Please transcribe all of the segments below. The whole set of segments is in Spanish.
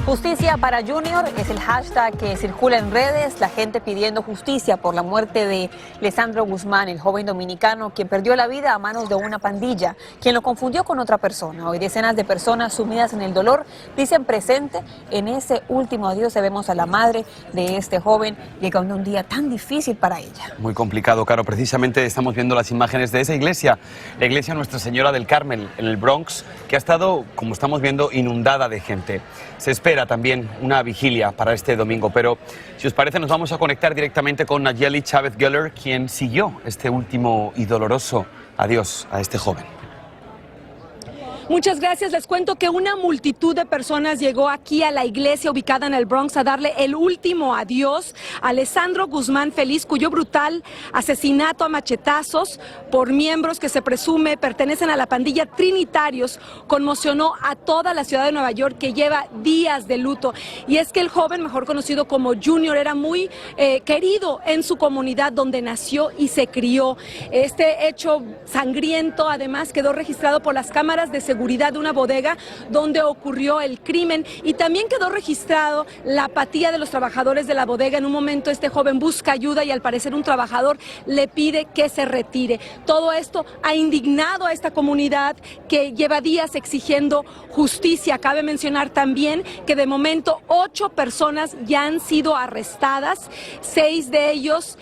Justicia para Junior es el hashtag que circula en redes, la gente pidiendo justicia por la muerte de Lisandro Guzmán, el joven dominicano quien perdió la vida a manos de una pandilla, quien lo confundió con otra persona. Hoy decenas de personas sumidas en el dolor dicen presente en ese último adiós. Vemos a la madre de este joven llegando un día tan difícil para ella. Muy complicado, Caro. Precisamente estamos viendo las imágenes de esa iglesia, la iglesia Nuestra Señora del Carmel, en el Bronx, que ha estado, como estamos viendo, inundada de gente. Se espera también una vigilia para este domingo, pero si os parece nos vamos a conectar directamente con Nayeli Chávez Geller, quien siguió este último y doloroso adiós a este joven. Muchas gracias. Les cuento que una multitud de personas llegó aquí a la iglesia ubicada en el Bronx a darle el último adiós a Lisandro Guzmán Feliz, cuyo brutal asesinato a machetazos por miembros que se presume pertenecen a la pandilla Trinitarios conmocionó a toda la ciudad de Nueva York, que lleva días de luto. Y es que el joven, mejor conocido como Junior, era muy querido en su comunidad donde nació y se crió. Este hecho sangriento además quedó registrado por las cámaras de seguridad de una bodega donde ocurrió el crimen, y también quedó registrado la apatía de los trabajadores de la bodega. En un momento este joven busca ayuda y al parecer un trabajador le pide que se retire. Todo esto ha indignado a esta comunidad que lleva días exigiendo justicia. Cabe mencionar también que de momento 8 personas ya han sido arrestadas, 6 de ellos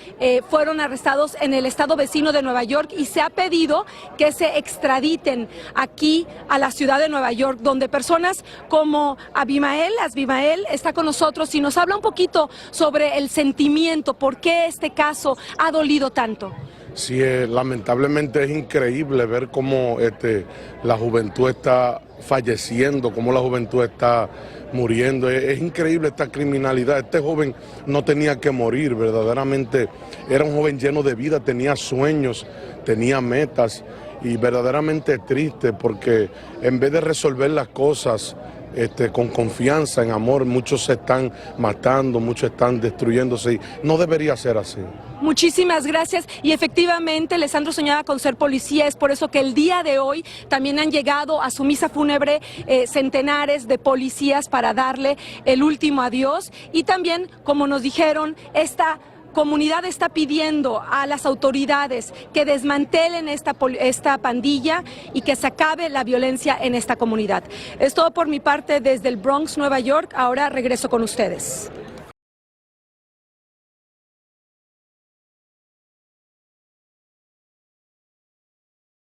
fueron arrestados en el estado vecino de Nueva York, y se ha pedido que se extraditen aquí a la ciudad de Nueva York, donde personas como Asbimael está con nosotros y nos habla un poquito sobre el sentimiento, por qué este caso ha dolido tanto. Sí, lamentablemente es increíble ver cómo la juventud está falleciendo, cómo la juventud está muriendo. Es increíble esta criminalidad. Este joven no tenía que morir, verdaderamente era un joven lleno de vida, tenía sueños, tenía metas, y verdaderamente triste porque en vez de resolver las cosas con confianza, en amor, muchos se están matando, muchos están destruyéndose, y no debería ser así. Muchísimas gracias. Y efectivamente, Lisandro soñaba con ser policía. Es por eso que el día de hoy también han llegado a su misa fúnebre centenares de policías para darle el último adiós. Y también, como nos dijeron, esta comunidad está pidiendo a las autoridades que desmantelen esta pandilla y que se acabe la violencia en esta comunidad. Es todo por mi parte desde el Bronx, Nueva York. Ahora regreso con ustedes.